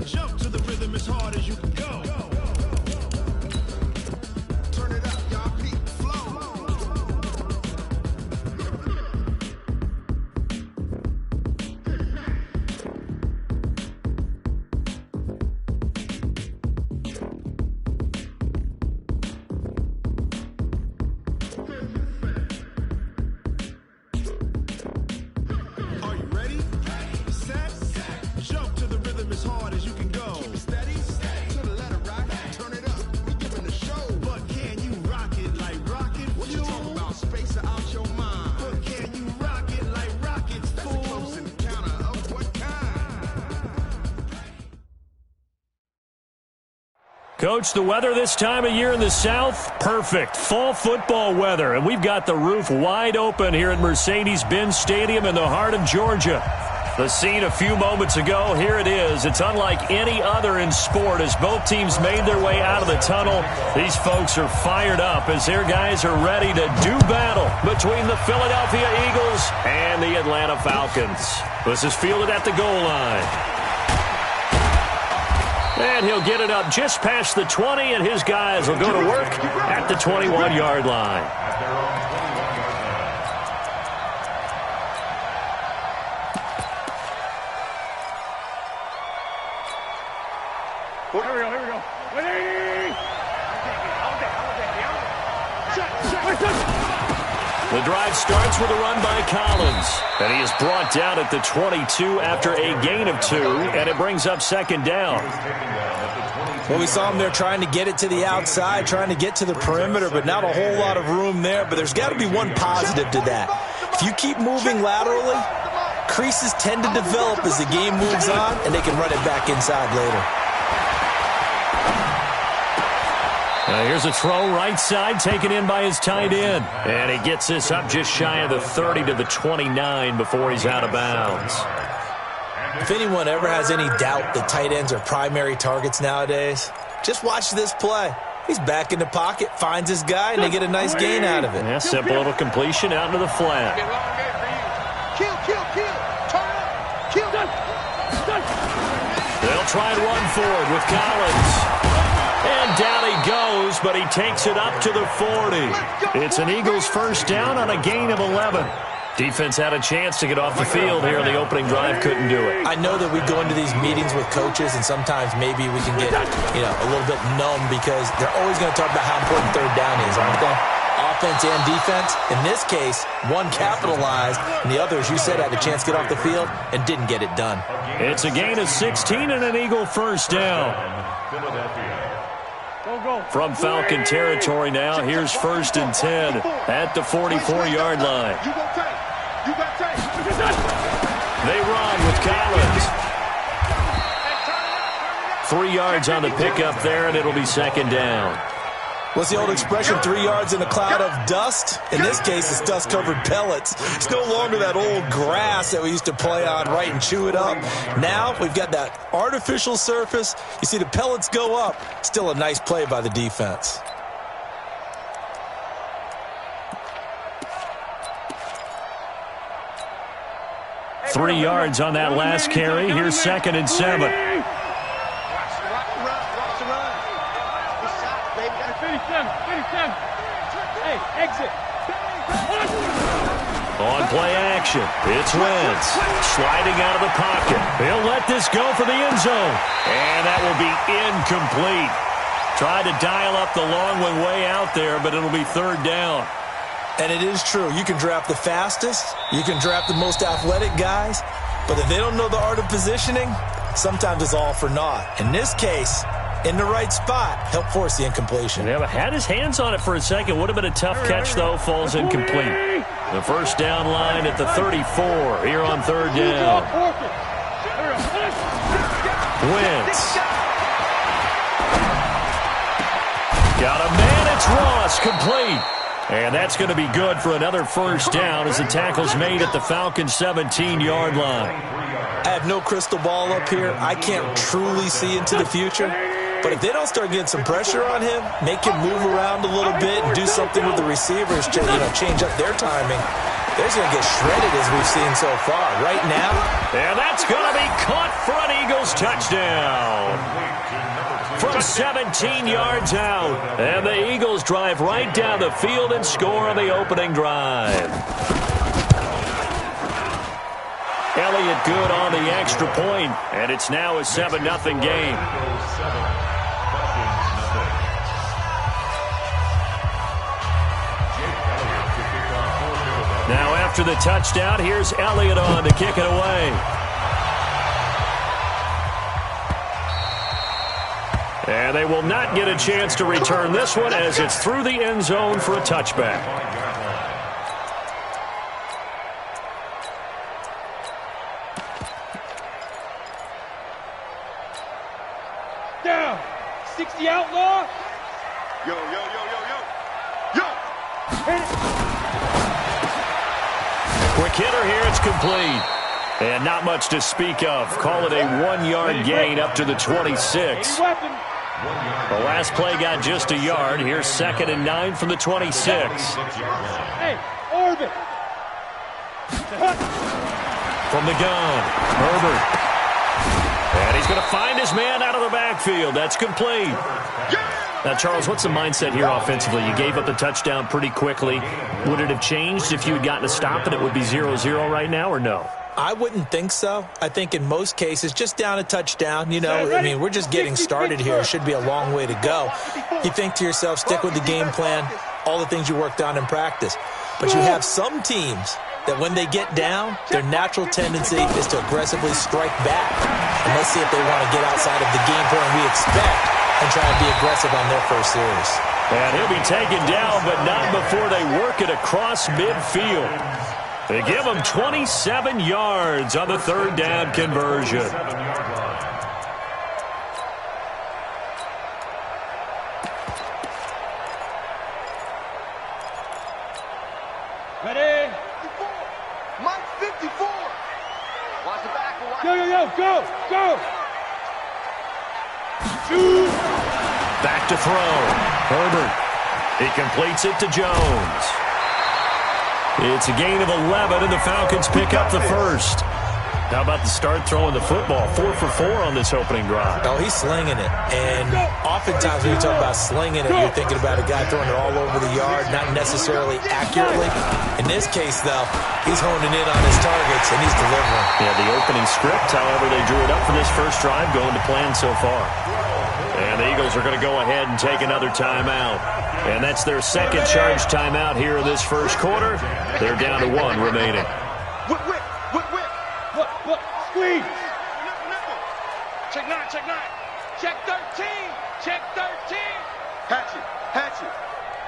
and jump to the rhythm as hard as you can go. Turn it up, y'all. Peak flow. Are you ready? Set. Jump to the rhythm as hard as you can go. Keep it steady. To the letter, right? Turn it up. We giving the show. But can you rock it like rocket fuel? What you talking about? Space out your mind. But can you rock it like rockets, fool? That's a close encounter of what kind? Coach, the weather this time of year in the South, perfect. Fall football weather, and we've got the roof wide open here at Mercedes-Benz Stadium in the heart of Georgia. The scene a few moments ago, here it is. It's unlike any other in sport as both teams made their way out of the tunnel. These folks are fired up as their guys are ready to do battle between the Philadelphia Eagles and the Atlanta Falcons. This is fielded at the goal line. And he'll get it up just past the 20, and his guys will go to work at the 21-yard line. Here we go. The drive starts with a run by Collins, and he is brought down at the 22 after a gain of 2, and it brings up second down. Well, we saw him there trying to get it to the outside, trying to get to the perimeter, but not a whole lot of room there. But there's got to be one positive to that. If you keep moving laterally, creases tend to develop as the game moves on, and they can run it back inside later. Here's a throw right side taken in by his tight end. And he gets this up just shy of the 30 to the 29 before he's out of bounds. If anyone ever has any doubt that tight ends are primary targets nowadays, just watch this play. He's back in the pocket, finds his guy, and they get a nice gain out of it. Yeah, simple little completion out into the flat. Kill. Turn up. Kill. They'll try and run forward with Collins. And down he goes, but he takes it up to the 40. It's an Eagles first down on a gain of 11. Defense had a chance to get off the field here. The opening drive couldn't do it. I know that we go into these meetings with coaches, and sometimes maybe we can get, a little bit numb because they're always going to talk about how important third down is, aren't they? Offense and defense. In this case, one capitalized, and the other, as you said, had a chance to get off the field and didn't get it done. It's a gain of 16 and an Eagle first down. From Falcon territory now, here's 1st and 10 at the 44-yard line. They run with Collins. 3 yards on the pickup there, and it'll be second down. What's the old expression, 3 yards in a cloud of dust? In this case, it's dust-covered pellets. It's no longer that old grass that we used to play on, right, and chew it up. Now we've got that artificial surface. You see the pellets go up. Still a nice play by the defense. Three yards on that last carry. Here's 2nd and 7. On play action, it's Wentz sliding out of the pocket. He'll let this go for the end zone, and that will be incomplete. Tried to dial up the long one way out there, but it'll be 3rd down. And it is true. You can draft the fastest, you can draft the most athletic guys, but if they don't know the art of positioning, sometimes it's all for naught. In this case, in the right spot, help force the incompletion. Yeah, but had his hands on it for a second. Would have been a tough catch, though. Falls incomplete. The first down line at the 34 here on 3rd down. Wentz. Got a man. It's Ross. Complete. And that's going to be good for another first down as the tackle's made at the Falcons' 17-yard line. I have no crystal ball up here. I can't truly see into the future. But if they don't start getting some pressure on him, make him move around a little bit and do something with the receivers, change up their timing, they're just going to get shredded as we've seen so far. Right now. And that's going to be caught for an Eagles touchdown. From 17 yards out. And the Eagles drive right down the field and score on the opening drive. Elliott good on the extra point, and it's now a 7-0 game. Now after the touchdown, here's Elliott on to kick it away. And they will not get a chance to return this one as it's through the end zone for a touchback. Down. 60 outlaw. Yo, yo, yo, yo, yo. Yo! Hit it. Quick hitter here, it's complete. And not much to speak of. Call it a 1-yard gain up to the 26. Weapon. The last play got just a yard. Here's 2nd and 9 from the 26. Hey, orbit. From the gun, Herbert. And he's going to find his man out of the backfield. That's complete. Now, Charles, what's the mindset here offensively? You gave up the touchdown pretty quickly. Would it have changed if you had gotten a stop and it would be 0-0 right now, or no? I wouldn't think so. I think in most cases, just down a touchdown, you know, I mean, we're just getting started here. It should be a long way to go. You think to yourself, stick with the game plan, all the things you worked on in practice. But you have some teams that when they get down, their natural tendency is to aggressively strike back. And let's see if they want to get outside of the game plan we expect and try and be aggressive on their first series. And he'll be taken down, but not before they work it across midfield. They give him 27 yards on the 3rd down conversion. Ready? 54. Mike 54. Watch the back. Yo, yo, yo, go, go. Shoot. Back to throw. Herbert. He completes it to Jones. It's a gain of 11, and the Falcons pick up the first. How about the start throwing the football? 4 for 4 on this opening drive. Oh, he's slinging it. And oftentimes when you talk about slinging it, you're thinking about a guy throwing it all over the yard, not necessarily accurately. In this case, though, he's honing in on his targets, and he's delivering. Yeah, the opening script, however, they drew it up for this first drive, going to plan so far. And the Eagles are going to go ahead and take another timeout. And that's their second charge timeout here in this first quarter. They're down to 1 remaining. Whip, whip, whip, whip. Look, squeeze. Check 9, check 9. Check 13. Check 13. Hatchet, hatchet.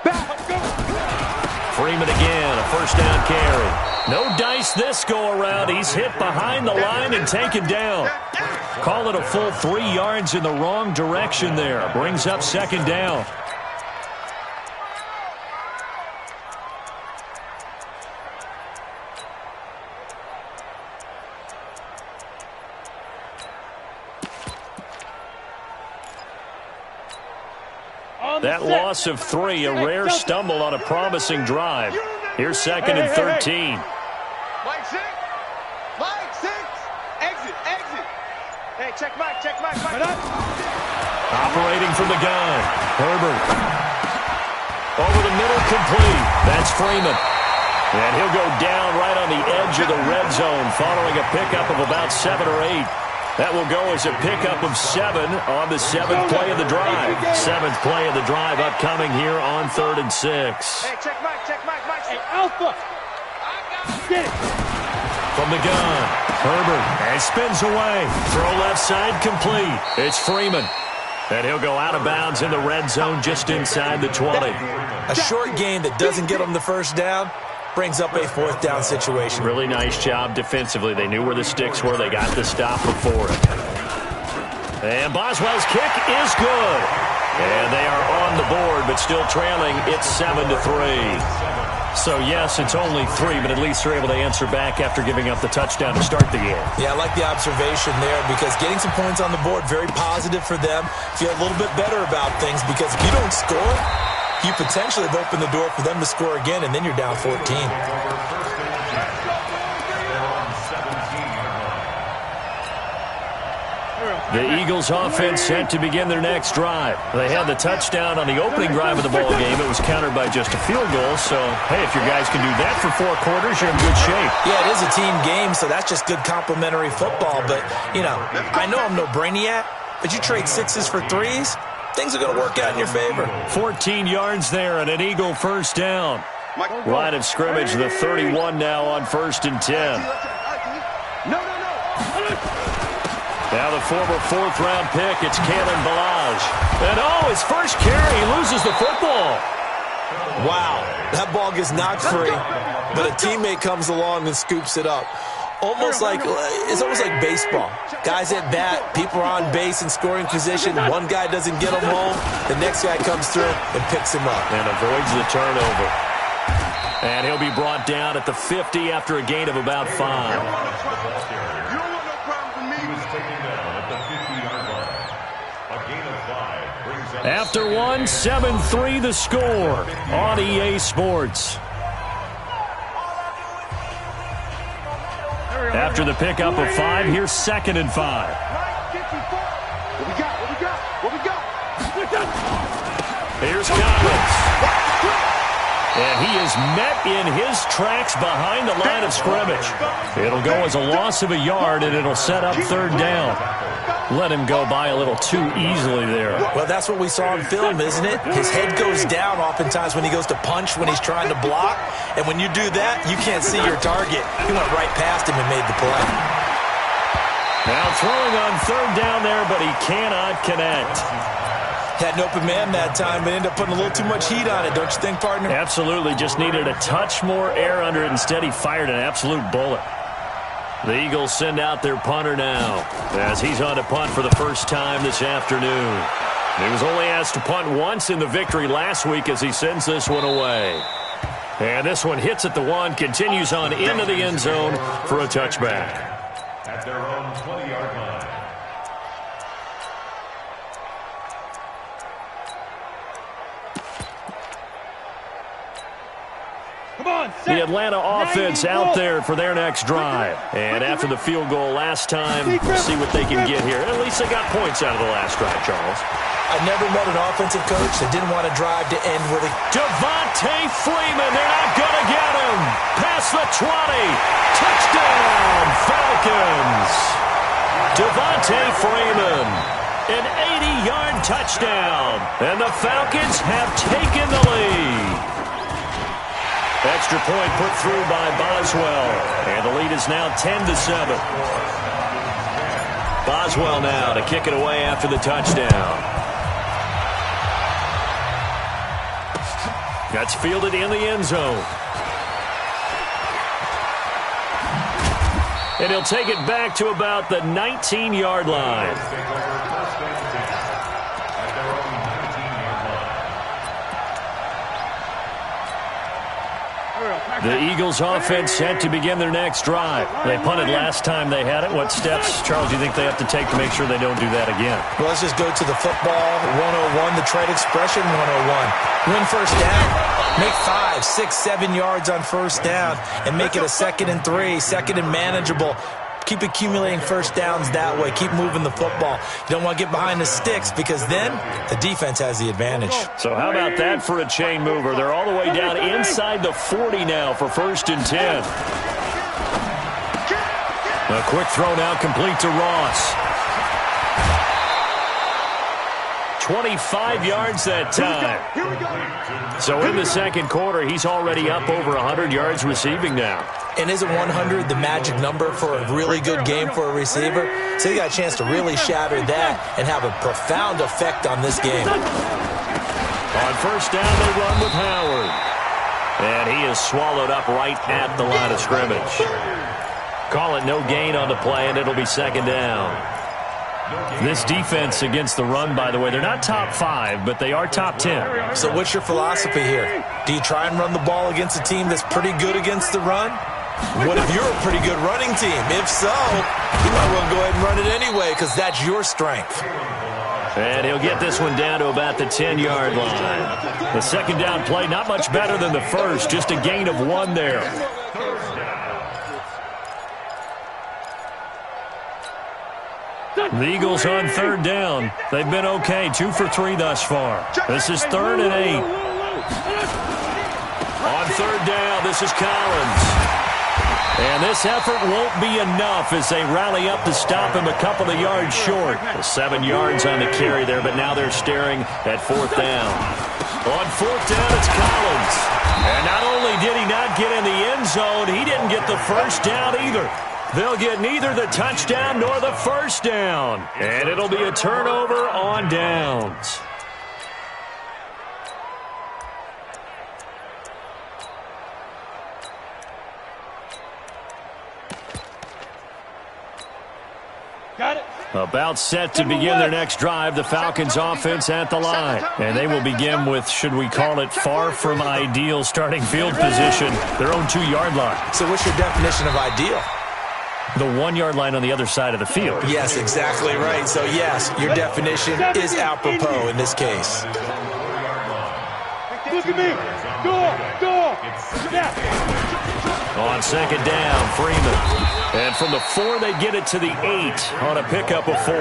Back, go. Freeman again, a first down carry. No dice this go around. He's hit behind the line and taken down. Call it a full 3 yards in the wrong direction there. Brings up 2nd down. That loss of 3, a rare stumble on a promising drive. Here's 2nd and 13. Mike 6. Mike 6. Exit, exit. Hey, check Mike, check Mike, Mike. Operating from the gun. Herbert. Over the middle, complete. That's Freeman. And he'll go down right on the edge of the red zone following a pickup of about 7 or 8. That will go as a pickup of 7 on the 7th play of the drive. 7th play of the drive upcoming here on 3rd and 6. Hey, check Mike, Mike. Hey, Alpha. Get it. From the gun, Herbert, and spins away. Throw left side, complete. It's Freeman. And he'll go out of bounds in the red zone just inside the 20. A short gain that doesn't get him the first down brings up a 4th down situation. Really nice job defensively. They knew where the sticks were. They got the stop before it. And Boswell's kick is good. And they are on the board, but still trailing. It's 7-3. So, yes, it's only 3, but at least they're able to answer back after giving up the touchdown to start the game. Yeah, I like the observation there because getting some points on the board, very positive for them. Feel a little bit better about things because if you don't score, you potentially have opened the door for them to score again, and then you're down 14. The Eagles offense set to begin their next drive. They had the touchdown on the opening drive of the ball game. It was countered by just a field goal. So, hey, if your guys can do that for 4 quarters, you're in good shape. Yeah, it is a team game, so that's just good complimentary football. But, you know, I know I'm no brainiac, but you trade 6s for 3s, things are going to work out in your favor. 14 yards there and an Eagle first down. Line of scrimmage, the 31 now on 1st and 10. Now the former 4th-round pick, it's Kalen Ballage. And, his first carry, he loses the football. Wow, that ball gets knocked free, but a teammate comes along and scoops it up. It's almost like baseball. Guys at bat, people are on base in scoring position. One guy doesn't get him home. The next guy comes through and picks him up. And avoids the turnover. And he'll be brought down at the 50 after a gain of about 5. After 1, 7-3 the score on EA Sports. After the pickup of 5, here's 2nd and 5. What we got? Here's Collins. And he is met in his tracks behind the line of scrimmage. It'll go as a loss of a yard, and it'll set up 3rd down. Let him go by a little too easily there. Well, that's what we saw in film, isn't it? His head goes down oftentimes when he goes to punch, when he's trying to block. And when you do that, you can't see your target. He went right past him and made the play. Now throwing on 3rd down there, but he cannot connect. Had an open man that time, but ended up putting a little too much heat on it, don't you think, partner? Absolutely. Just needed a touch more air under it. Instead, he fired an absolute bullet. The Eagles send out their punter now as he's on to punt for the first time this afternoon. He was only asked to punt once in the victory last week as he sends this one away. And this one hits at the 1, continues on into the end zone for a touchback. At their own 20-yard line. The Atlanta offense out there for their next drive. And after the field goal last time, we'll see what they can get here. At least they got points out of the last drive, Charles. I never met an offensive coach that didn't want to drive to end with a... Devontae Freeman, they're not going to get him. Past the 20. Touchdown, Falcons. Devontae Freeman, an 80-yard touchdown. And the Falcons have taken the lead. Extra point put through by Boswell. And the lead is now 10-7. Boswell now to kick it away after the touchdown. That's fielded in the end zone. And he'll take it back to about the 19-yard line. The Eagles offense set to begin their next drive. They punted last time they had it. What steps, Charles, do you think they have to take to make sure they don't do that again? Well, let's just go to the football 101, the trade expression 101. Win first down. Make 5, 6, 7 yards on first down and make it a 2nd and 3, 2nd and manageable. Keep accumulating first downs that way. Keep moving the football. You don't want to get behind the sticks because then the defense has the advantage. So how about that for a chain mover? They're all the way down inside the 40 now for 1st and 10. A quick throw now complete to Ross. 25 yards that time. So in the 2nd quarter, he's already up over 100 yards receiving now. And isn't 100 the magic number for a really good game for a receiver? So you got a chance to really shatter that and have a profound effect on this game. On first down, they run with Howard. And he is swallowed up right at the line of scrimmage. Call it no gain on the play, and it'll be 2nd down. This defense against the run, by the way, they're not top 5, but they are top 10. So what's your philosophy here? Do you try and run the ball against a team that's pretty good against the run? What if you're a pretty good running team? If so, you might well go ahead and run it anyway because that's your strength. And he'll get this one down to about the 10-yard line. The 2nd down play, not much better than the first, just a gain of 1 there. The Eagles on third down. They've been okay, 2 for 3 thus far. This is 3rd and 8. On third down, this is Collins. And this effort won't be enough as they rally up to stop him a couple of yards short. 7 yards on the carry there, but now they're staring at 4th down. On 4th down, it's Collins. And not only did he not get in the end zone, he didn't get the first down either. They'll get neither the touchdown nor the first down. And it'll be a turnover on downs. Got it. About set to begin their next drive, the Falcons offense at the line. And they will begin with, should we call it, far from ideal starting field position, their own 2-yard line. So what's your definition of ideal? The 1-yard line on the other side of the field. Yes, exactly right. So, yes, your definition is apropos in this case. Look at me. Go. Snap. On second down, Freeman. And from the 4, they get it to the 8 on a pickup of 4.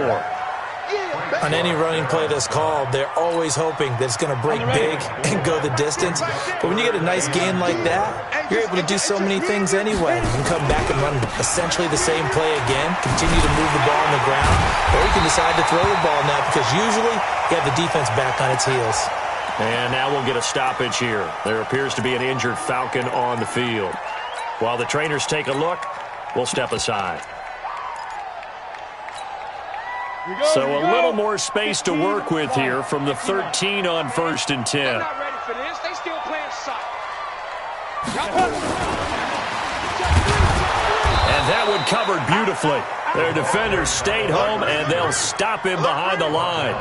On any running play that's called, they're always hoping that it's going to break big and go the distance. But when you get a nice gain like that, you're able to do so many things anyway. You can come back and run essentially the same play again, continue to move the ball on the ground, or you can decide to throw the ball now because usually you have the defense back on its heels. And now we'll get a stoppage here. There appears to be an injured Falcon on the field. While the trainers take a look, we'll step aside. So a little more space to work with here from the 13 on 1st and 10. They're not ready for this. They still playing soft. And that one covered beautifully. Their defenders stayed home, and they'll stop him behind the line.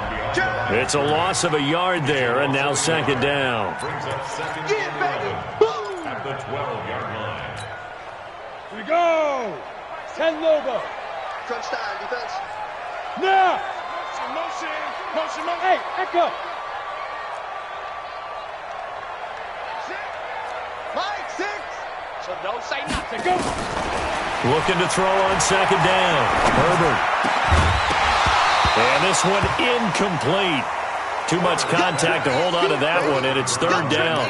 It's a loss of a yard there, and now second down. Brings up second and 11 at the 12-yard line. Here we go. 10 Lobo. Crunch time, defense. Now. Motion. Hey, Echo. Mike, 6. So don't say nothing. Go. Looking to throw on second down. Herbert. And this one incomplete. Too much contact to hold on to that one, and it's 3rd down.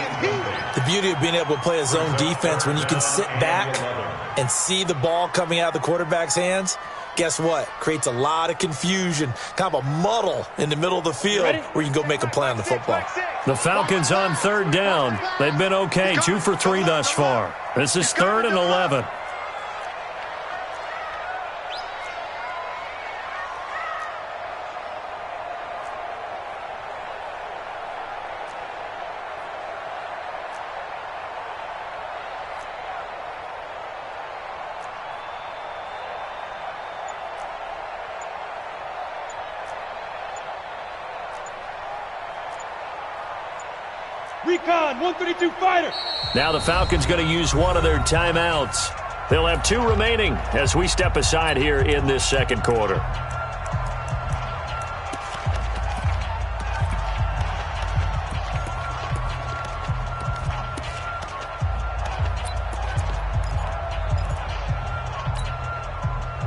The beauty of being able to play a zone defense when you can sit back and see the ball coming out of the quarterback's hands, guess what? Creates a lot of confusion, kind of a muddle in the middle of the field where you can go make a play on the football. The Falcons on 3rd down. They've been okay, 2 for 3 thus far. This is 3rd and 11. Recon, 132 fighter. Now the Falcons going to use one of their timeouts. They'll have 2 remaining as we step aside here in this second quarter.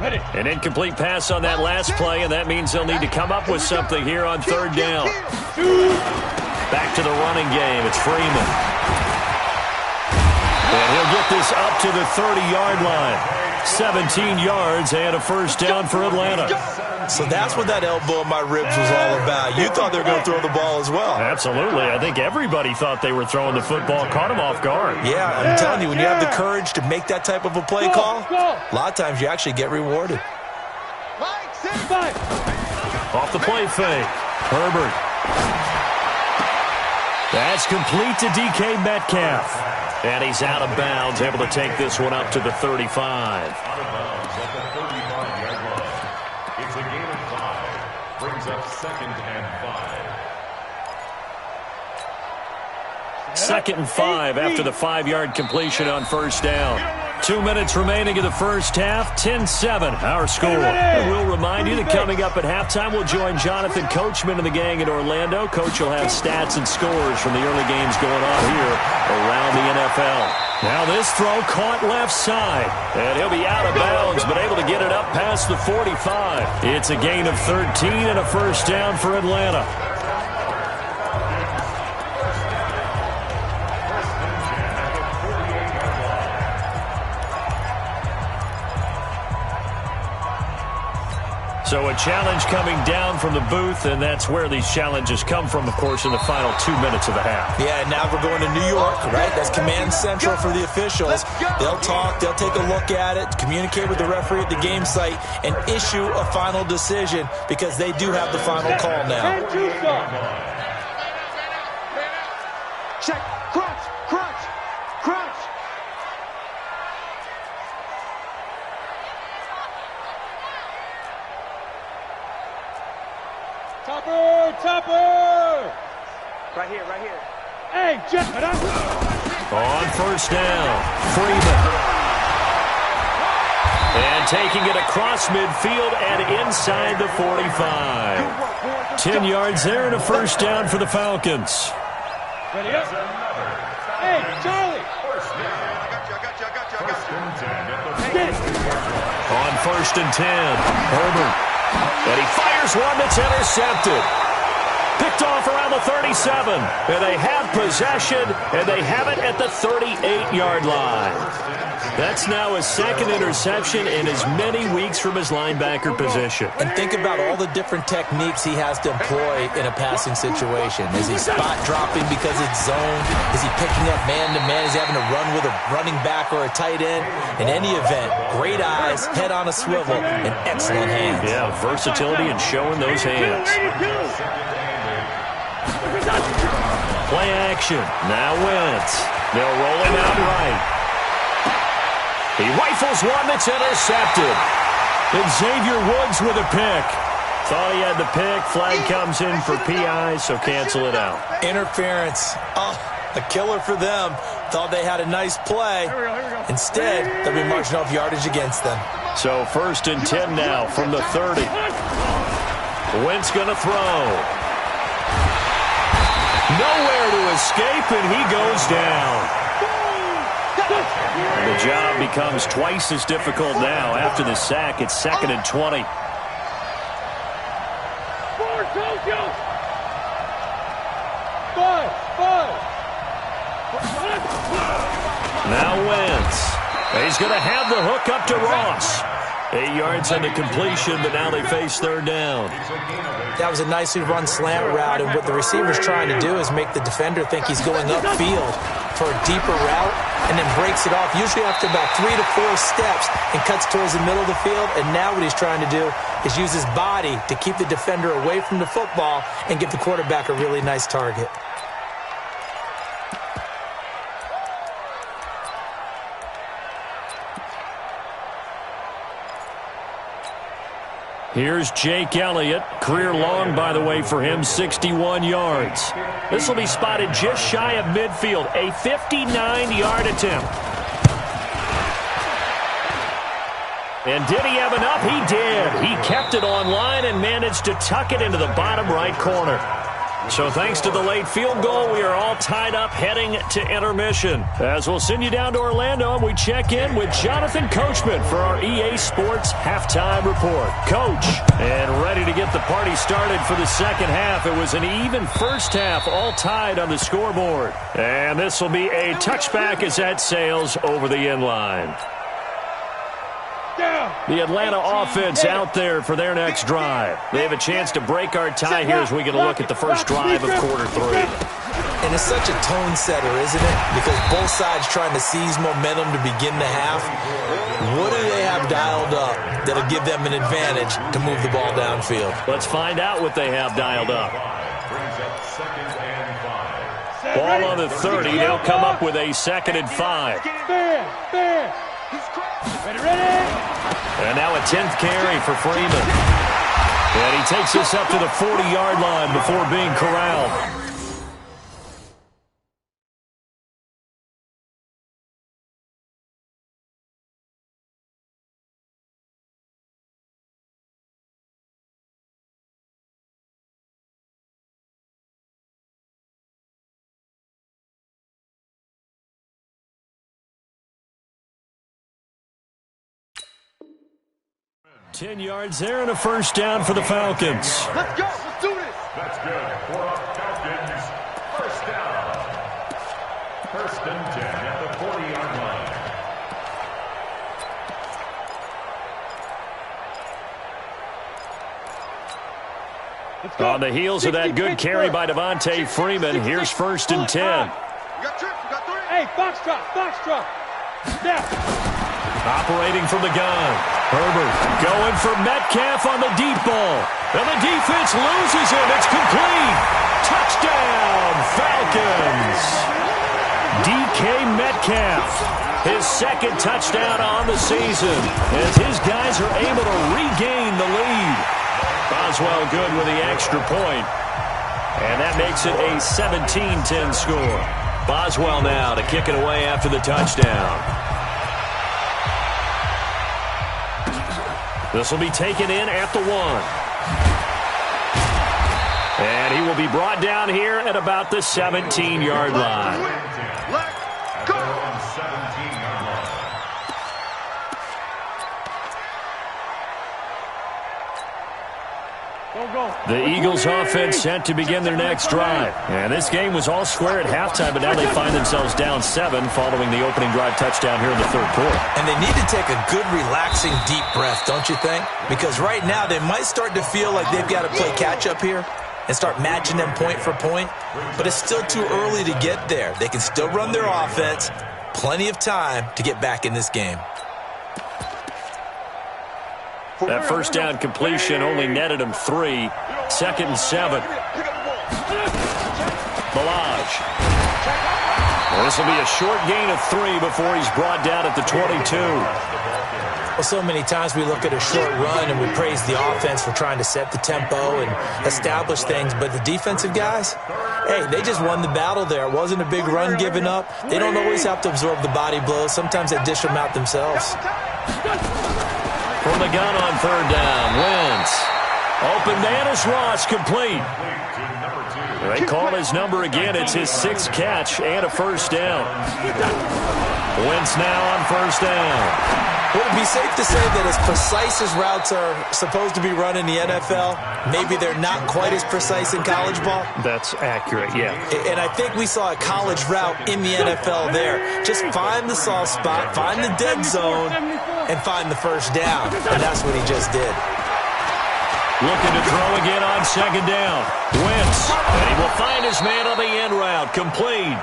Ready. An incomplete pass on that last play, and that means they'll need to come up with something here on 3rd down. Back to the running game. It's Freeman. And he'll get this up to the 30-yard line. 17 yards and a first down for Atlanta. So that's what that elbow in my ribs was all about. You thought they were going to throw the ball as well. Absolutely. I think everybody thought they were throwing the football, caught him off guard. Yeah, I'm telling you, when you have the courage to make that type of a play call, a lot of times you actually get rewarded. Mike, 6. Off the play fake. Herbert. That's complete to DK Metcalf. And he's out of bounds, able to take this one up to the 35. Out of bounds at the 35-yard line. It's a gain of 5. Brings up 2nd and 5. 2nd and 5 after the 5-yard completion on first down. 2 minutes remaining in the first half, 10-7, our score. And we'll remind you that coming up at halftime, we'll join Jonathan Coachman and the gang in Orlando. Coach will have stats and scores from the early games going on here around the NFL. Now this throw caught left side, and he'll be out of bounds, but able to get it up past the 45. It's a gain of 13 and a first down for Atlanta. So a challenge coming down from the booth, and that's where these challenges come from, of course, in the final 2 minutes of the half. Yeah, and now we're going to New York, right? That's command central for the officials. They'll talk, they'll take a look at it, communicate with the referee at the game site, and issue a final decision because they do have the final call now. Check. Crunch. Crunch. Crunch. Topper! Right here, right here. Hey, Jeff! On first down, Freeman. And taking it across midfield and inside the 45. 10 yards there and a first down for the Falcons. Ready up? Hey, Charlie! On first and 10, Herbert. And he fires one that's intercepted. Picked off around the 37. And they have possession, and they have it at the 38-yard line. That's now his second interception in as many weeks from his linebacker position. And think about all the different techniques he has to employ in a passing situation. Is he spot dropping because it's zone? Is he picking up man-to-man? Is he having to run with a running back or a tight end? In any event, great eyes, head on a swivel, and excellent hands. Yeah, versatility and showing those hands. Play action. Now Wentz. They'll roll him out right. He rifles one that's intercepted. And Xavier Woods with a pick. Thought he had the pick. Flag comes in for PI, so cancel it out. Interference. Oh, a killer for them. Thought they had a nice play. Instead, they'll be marching off yardage against them. So first and 10 now from the 30. Wentz going to throw. Nowhere to escape, and he goes down. The job becomes twice as difficult now. After the sack, it's 2nd and 20. Now Wentz. He's going to have the hook up to Ross. 8 yards on the completion, but now they face third down. That was a nicely run slant route, and what the receiver's trying to do is make the defender think he's going upfield for a deeper route, and then breaks it off, usually after about 3 to 4 steps, and cuts towards the middle of the field. And now what he's trying to do is use his body to keep the defender away from the football and give the quarterback a really nice target. Here's Jake Elliott. Career long, by the way, for him, 61 yards. This will be spotted just shy of midfield. A 59-yard attempt. And did he have enough? He did. He kept it on line and managed to tuck it into the bottom right corner. So thanks to the late field goal, we are all tied up heading to intermission. As we'll send you down to Orlando, and we check in with Jonathan Coachman for our EA Sports Halftime Report. Coach, and ready to get the party started for the second half. It was an even first half, all tied on the scoreboard. And this will be a touchback as that sails over the end line. The Atlanta offense out there for their next drive. They have a chance to break our tie here as we get a look at the first drive of quarter 3. And it's such a tone setter, isn't it? Because both sides trying to seize momentum to begin the half. What do they have dialed up that'll give them an advantage to move the ball downfield? Let's find out what they have dialed up. Ball on the 30. They'll come up with a 2nd and 5. Ready? And now a 10th carry for Freeman. And he takes this up to the 40-yard line before being corralled. 10 yards there and a first down for the Falcons. Let's go. Let's do this. That's good for a Falcons first down. First and 10 at the 40-yard line. Let's go. On the heels of that good carry by Devontae Freeman, here's first and 10. We got trips. We got 3. Hey, box drop. Step. Operating from the gun. Herbert going for Metcalf on the deep ball. And the defense loses him. It's complete. Touchdown, Falcons. DK Metcalf, his second touchdown on the season, as his guys are able to regain the lead. Boswell good with the extra point. And that makes it a 17-10 score. Boswell now to kick it away after the touchdown. This will be taken in at the 1. And he will be brought down here at about the 17-yard line. Let's go. The Eagles offense set to begin their next drive. And this game was all square at halftime, but now they find themselves down 7 following the opening drive touchdown here in the third quarter. And they need to take a good, relaxing, deep breath, don't you think? Because right now they might start to feel like they've got to play catch-up here and start matching them point for point. But it's still too early to get there. They can still run their offense. Plenty of time to get back in this game. That first down completion only netted him 3. Second and 7. Balaj. Well, this will be a short gain of 3 before he's brought down at the 22. Well, so many times we look at a short run and we praise the offense for trying to set the tempo and establish things, but the defensive guys, hey, they just won the battle there. It wasn't a big run given up. They don't always have to absorb the body blows. Sometimes they dish them out themselves. From the gun on third down, Wentz. Open man is Ross, complete. They call his number again. It's his 6th catch and a first down. Wentz now on first down. Would it be safe to say that as precise as routes are supposed to be run in the NFL, maybe they're not quite as precise in college ball? That's accurate, yeah. And I think we saw a college route in the NFL there. Just find the soft spot, find the dead zone, and find the first down. And that's what he just did. Looking to throw again on second down. Wentz, and he will find his man on the end route, complete.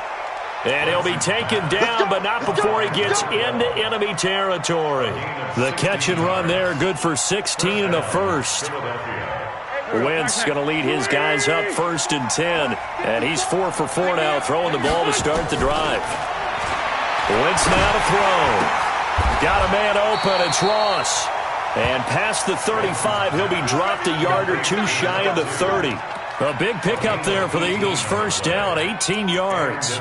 And he'll be taken down, but not before he gets into enemy territory. The catch and run there, good for 16 and a first. Wentz going to lead his guys up first and 10. And he's 4 for 4 now, throwing the ball to start the drive. Wentz now to throw. Got a man open, it's Ross. And past the 35, he'll be dropped a yard or 2 shy of the 30. A big pickup there for the Eagles' first down, 18 yards.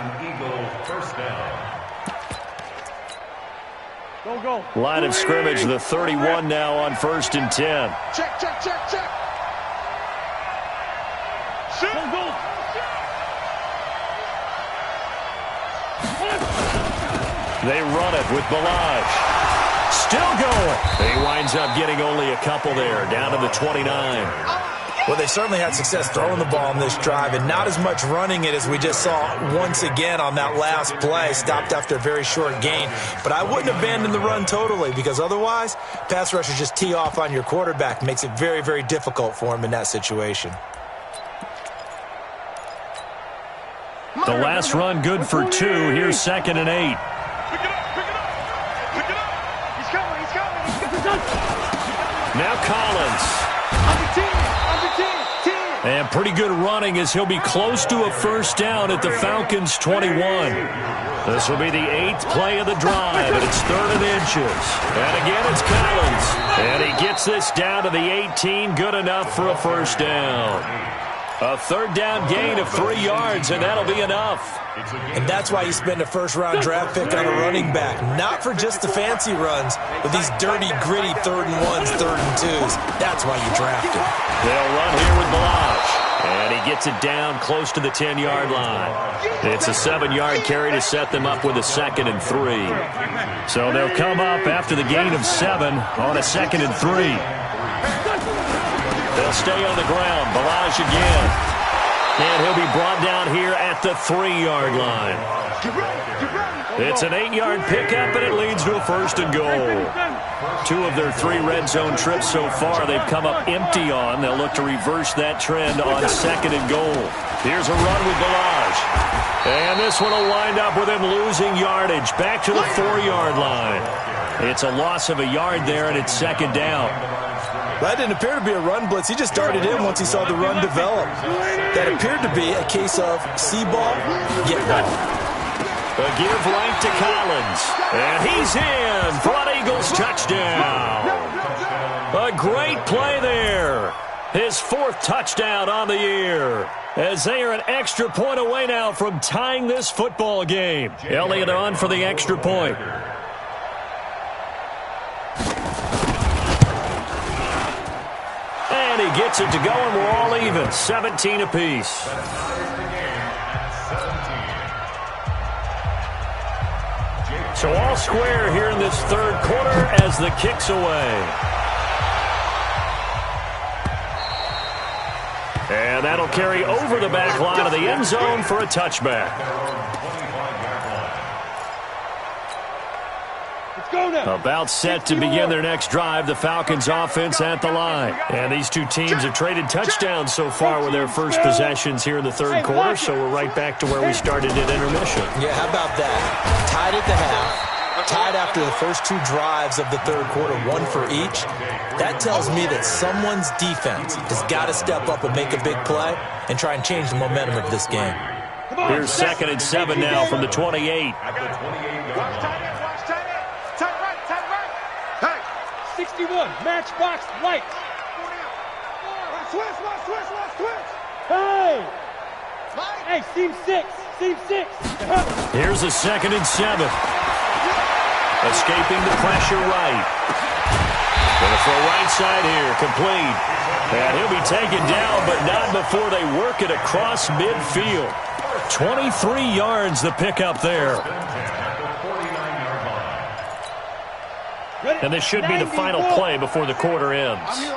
Go. Line of scrimmage, the 31 now on first and 10. Check. Go. They run it with Balaj. Still going. He winds up getting only a couple there, down to the 29. Well, they certainly had success throwing the ball in this drive and not as much running it as we just saw once again on that last play. Stopped after a very short gain. But I wouldn't abandon the run totally because otherwise, pass rushers just tee off on your quarterback. Makes it very, very difficult for him in that situation. The last run good for 2. Here's second and 8. Pick it up. He's coming. Now Collins. And pretty good running as he'll be close to a first down at the Falcons' 21. This will be the 8th play of the drive, and it's 3rd and inches. And again, it's Collins. And he gets this down to the 18, good enough for a first down. A 3rd down gain of 3 yards, and that'll be enough. And that's why you spend a first-round draft pick on a running back. Not for just the fancy runs, but these dirty, gritty 3rd and 1s, 3rd and 2s. That's why you draft him. They'll run here with Balaj. And he gets it down close to the 10-yard line. It's a 7-yard carry to set them up with a 2nd and 3. So they'll come up after the gain of 7 on a 2nd and 3. They'll stay on the ground. Balaj again. And he'll be brought down here at the 3-yard line. It's an 8-yard pickup, and it leads to a 1st and goal. 2 of their 3 red zone trips so far they've come up empty on. They'll look to reverse that trend on 2nd and goal. Here's a run with Balaj. And this one will wind up with him losing yardage. Back to the 4-yard line. It's a loss of a yard there, and it's 2nd down. That didn't appear to be a run blitz. He just darted in once he saw the run develop. That appeared to be a case of see ball, get ball. A give right to Collins. And he's in for an Eagles touchdown. A great play there. His 4th touchdown on the year. As they are an extra point away now from tying this football game. Elliott on for the extra point. And he gets it to go, and we're all even. 17 apiece. So all square here in this 3rd quarter as the kick's away. And that'll carry over the back line of the end zone for a touchback. About set to begin their next drive, the Falcons offense at the line. And these 2 teams have traded touchdowns so far with their first possessions here in the 3rd quarter, so we're right back to where we started at intermission. Yeah, how about that? Tied at the half, tied after the first 2 drives of the 3rd quarter, 1 for each. That tells me that someone's defense has got to step up and make a big play and try and change the momentum of this game. Here's 2nd and 7 now from the 28. 61, matchbox lights. Switch. Hey, seam 6. Here's a 2nd and 7. Escaping the pressure right. Gonna throw right side here, complete. And he'll be taken down, but not before they work it across midfield. 23 yards the pickup there. And this should be the final play before the quarter ends.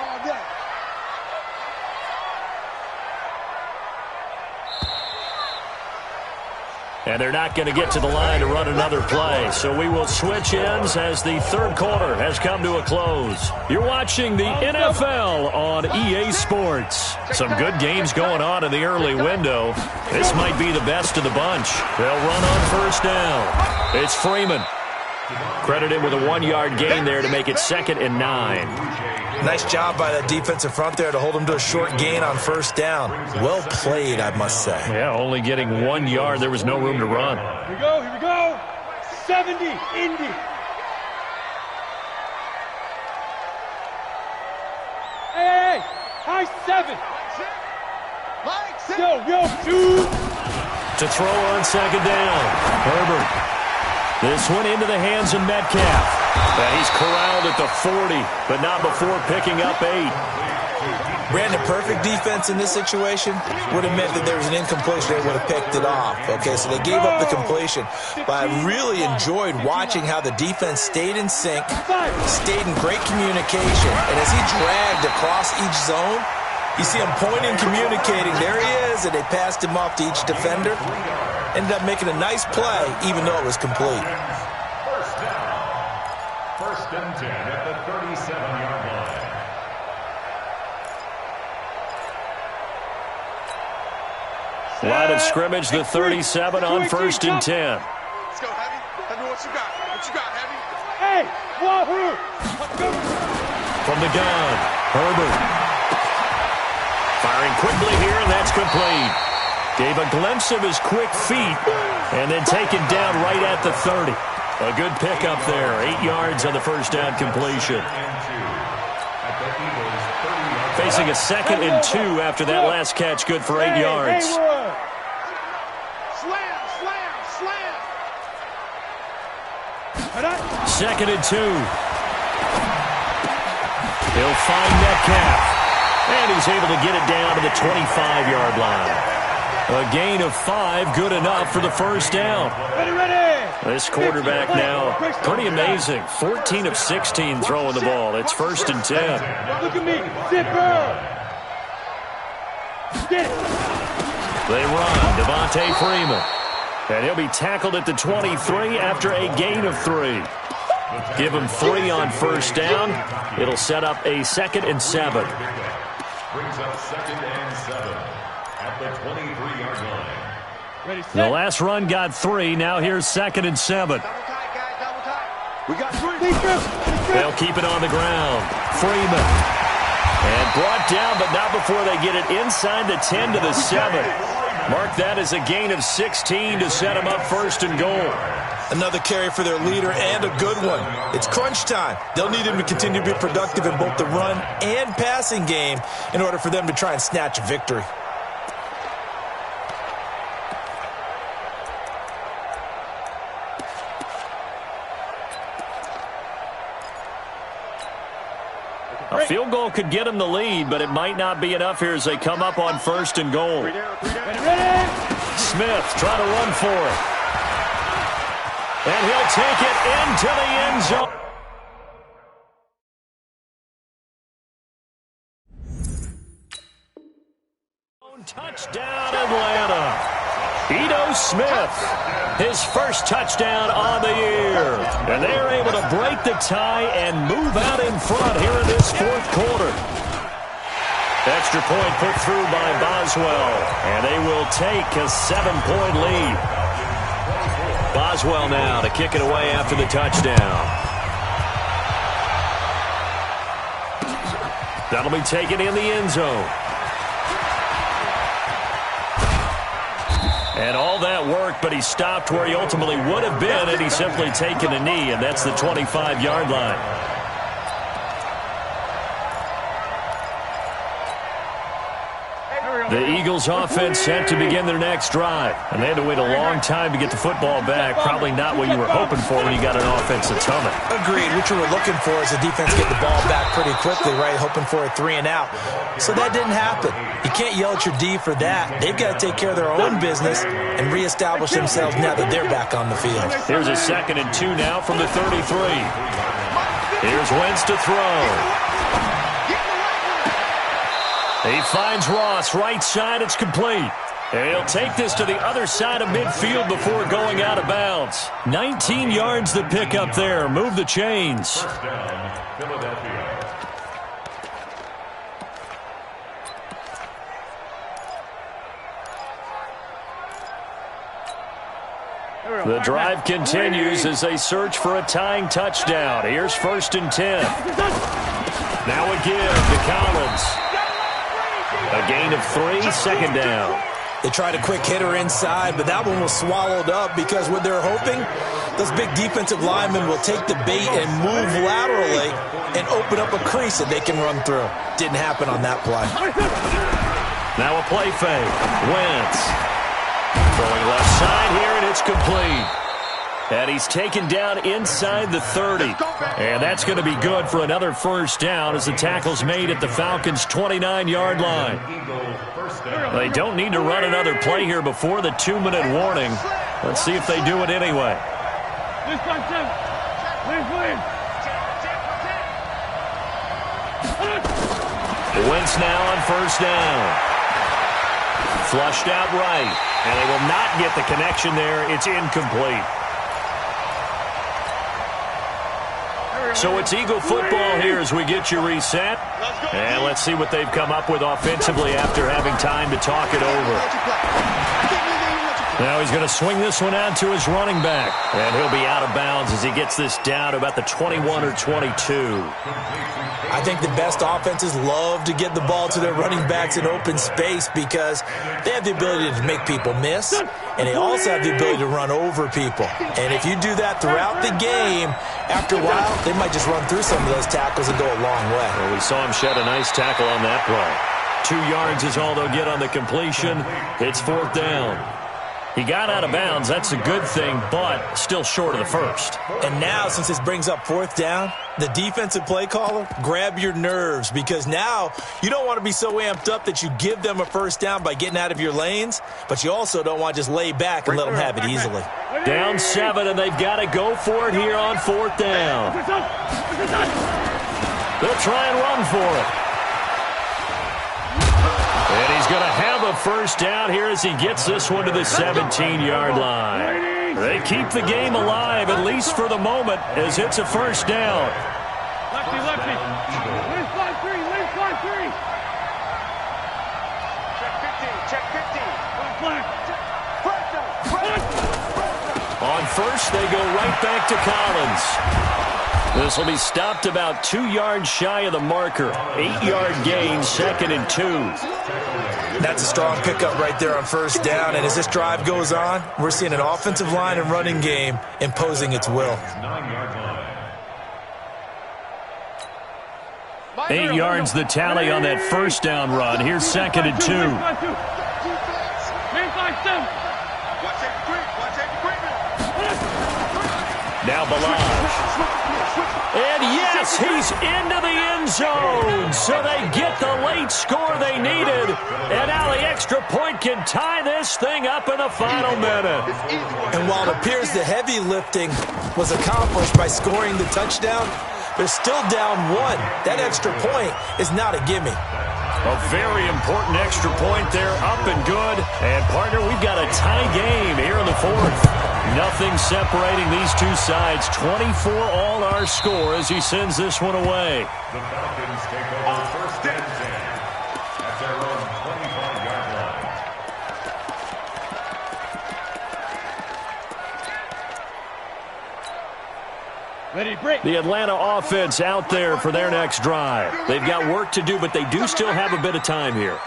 And they're not going to get to the line to run another play. So we will switch ends as the 3rd quarter has come to a close. You're watching the NFL on EA Sports. Some good games going on in the early window. This might be the best of the bunch. They'll run on 1st down. It's Freeman. Credit him with a 1-yard gain there to make it 2nd and 9. Nice job by that defensive front there to hold him to a short gain on 1st down. Well played, I must say. Yeah, only getting 1 yard. There was no room to run. Here we go. 70, Indy. Hey, high 7. Yo, 2. To throw on 2nd down. Herbert. This one into the hands of Metcalf. And he's corralled at the 40, but not before picking up 8. Brandon, perfect defense in this situation would have meant that there was an incompletion. They would have picked it off. Okay, so they gave up the completion. But I really enjoyed watching how the defense stayed in sync, stayed in great communication. And as he dragged across each zone, you see him pointing, communicating. There he is, and they passed him off to each defender. Ended up making a nice play, even though it was complete. 1st and 10 at the 37-yard line. Line of scrimmage, the 37 on 1st and 10. Let's go, Heavy. Heavy, what you got? What you got, Heavy? Hey, Wahoo! Let's go. From the gun, Herbert. Firing quickly here, and that's complete. Gave a glimpse of his quick feet, and then taken down right at the 30. A good pickup there. 8 yards on the 1st down completion. Facing a 2nd and 2 after that last catch, good for 8 yards. Slam. 2nd and 2. He'll find Metcalf. And he's able to get it down to the 25-yard line. A gain of 5, good enough for the 1st down. Ready. This quarterback now, pretty amazing. 14 of 16 throwing the ball. It's 1st and 10. Look at me. Zipper. They run. Devontae Freeman. And he'll be tackled at the 23 after a gain of 3. Give him 3 on first down. It'll set up a 2nd and 7. Brings up 2nd and 7 at the 23-yard line. The last run got 3. Now here's 2nd and 7. We got 3. They'll keep it on the ground. Freeman. And brought down, but not before they get it inside the 10 to the 7. Mark that as a gain of 16 to set them up 1st and goal. Another carry for their leader and a good one. It's crunch time. They'll need him to continue to be productive in both the run and passing game in order for them to try and snatch a victory. A field goal could get them the lead, but it might not be enough here as they come up on 1st and goal. Smith trying to run for it. And he'll take it into the end zone. Touchdown, Atlanta. Ito Smith, his first touchdown on the year. And they're able to break the tie and move out in front here in this 4th quarter. Extra point put through by Boswell. And they will take a 7-point lead. Boswell now to kick it away after the touchdown. That'll be taken in the end zone. And all that work, but he stopped where he ultimately would have been had he simply taken a knee, and that's the 25-yard line. The Eagles offense set to begin their next drive. And they had to wait a long time to get the football back. Probably not what you were hoping for when you got an offensive tunnel. Agreed. What you were looking for is the defense get the ball back pretty quickly, right? Hoping for a 3 and out. So that didn't happen. You can't yell at your D for that. They've got to take care of their own business and reestablish themselves now that they're back on the field. Here's a 2nd and 2 now from the 33. Here's Wentz to throw. He finds Ross, right side, it's complete. And he'll take this to the other side of midfield before going out of bounds. 19 yards to pick up there. Move the chains. First down, Philadelphia. The drive continues as they search for a tying touchdown. Here's 1st and 10. Now a give to Collins. A gain of 3, 2nd down. They tried a quick hitter inside, but that one was swallowed up because what they're hoping, those big defensive linemen will take the bait and move laterally and open up a crease that they can run through. Didn't happen on that play. Now a play fake. Wentz. Throwing left side here, and it's complete. And he's taken down inside the 30. And that's going to be good for another first down as the tackle's made at the Falcons' 29-yard line. They don't need to run another play here before the 2-minute warning. Let's see if they do it anyway. Wentz now on first down. Flushed out right. And they will not get the connection there. It's incomplete. So it's Eagle football here as we get you reset. And let's see what they've come up with offensively after having time to talk it over. Now he's going to swing this one out to his running back. And he'll be out of bounds as he gets this down to about the 21 or 22. I think the best offenses love to get the ball to their running backs in open space because they have the ability to make people miss, and they also have the ability to run over people. And if you do that throughout the game, after a while, they might just run through some of those tackles and go a long way. Well, we saw him shed a nice tackle on that play. 2 yards is all they'll get on the completion. It's 4th down. He got out of bounds. That's a good thing, but still short of the first. And now, since this brings up 4th down, the defensive play caller, grab your nerves because now you don't want to be so amped up that you give them a first down by getting out of your lanes, but you also don't want to just lay back and let them have it easily. Down 7, and they've got to go for it here on 4th down. They'll try and run for it. And he's going to have a first down here as he gets this one to the 17-yard line. They keep the game alive, at least for the moment, as it's a first down. Lefty, lefty. Win fly three, win fly three. Check 15. Flag. On first, they go right back to Collins. This will be stopped about 2 yards shy of the marker. 8-yard gain, 2nd and 2. That's a strong pickup right there on first down. And as this drive goes on, we're seeing an offensive line and running game imposing its will. 8 yards the tally on that first down run. Here's 2nd and 2. Now Balaj. And yes, he's into the end zone. So they get the late score they needed. And now the extra point can tie this thing up in the final minute. And while it appears the heavy lifting was accomplished by scoring the touchdown, they're still down 1. That extra point is not a gimme. A very important extra point there, up and good. And, partner, we've got a tie game here in the 4th. Nothing separating these two sides. 24 all our score as he sends this one away. The Falcons take over first and 10 at their own 25-yard line. Ready, break. The Atlanta offense out there for their next drive. They've got work to do, but they do still have a bit of time here.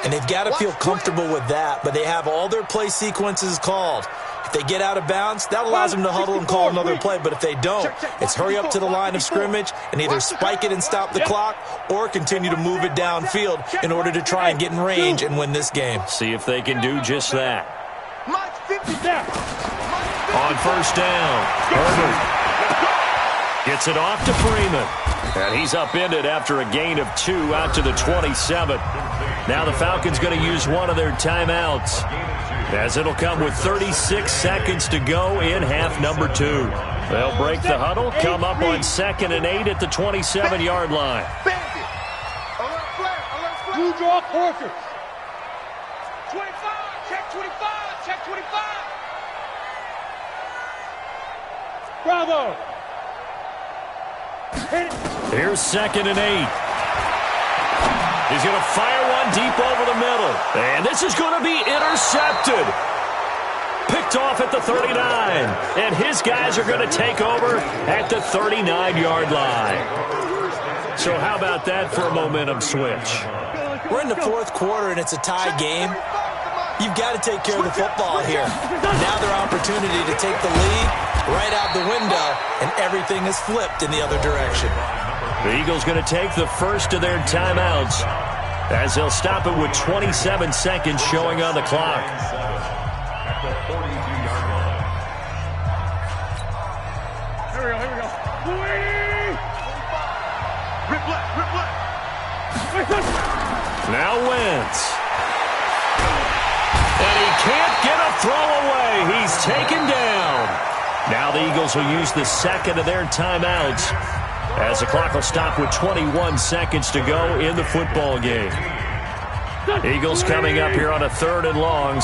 And they've got to feel comfortable with that, but they have all their play sequences called. If they get out of bounds, that allows them to huddle and call another play. But if they don't, it's hurry up to the line of scrimmage and either spike it and stop the clock or continue to move it downfield in order to try and get in range and win this game. See if they can do just that. On first down, Herbert gets it off to Freeman. And he's upended after a gain of 2 out to the 27. Now the Falcons going to use one of their timeouts, as it'll come with 36 seconds to go in half number 2. They'll break the huddle, come up on 2nd and 8 at the 27-yard line. Blue draw quarters. 25, check 25, check 25. Bravo. Here's 2nd and 8. He's going to fire one deep over the middle. And this is going to be intercepted. Picked off at the 39. And his guys are going to take over at the 39-yard line. So how about that for a momentum switch? We're in the 4th quarter, and it's a tie game. You've got to take care of the football here. Now their opportunity to take the lead right out the window, and everything is flipped in the other direction. The Eagles going to take the first of their timeouts as they'll stop it with 27 seconds showing on the clock. At the 42-yard line. Here we go. Rip left. Now Wentz. And he can't get a throw away. He's taken down. Now the Eagles will use the second of their timeouts as the clock will stop with 21 seconds to go in the football game. Eagles coming up here on a 3rd and long.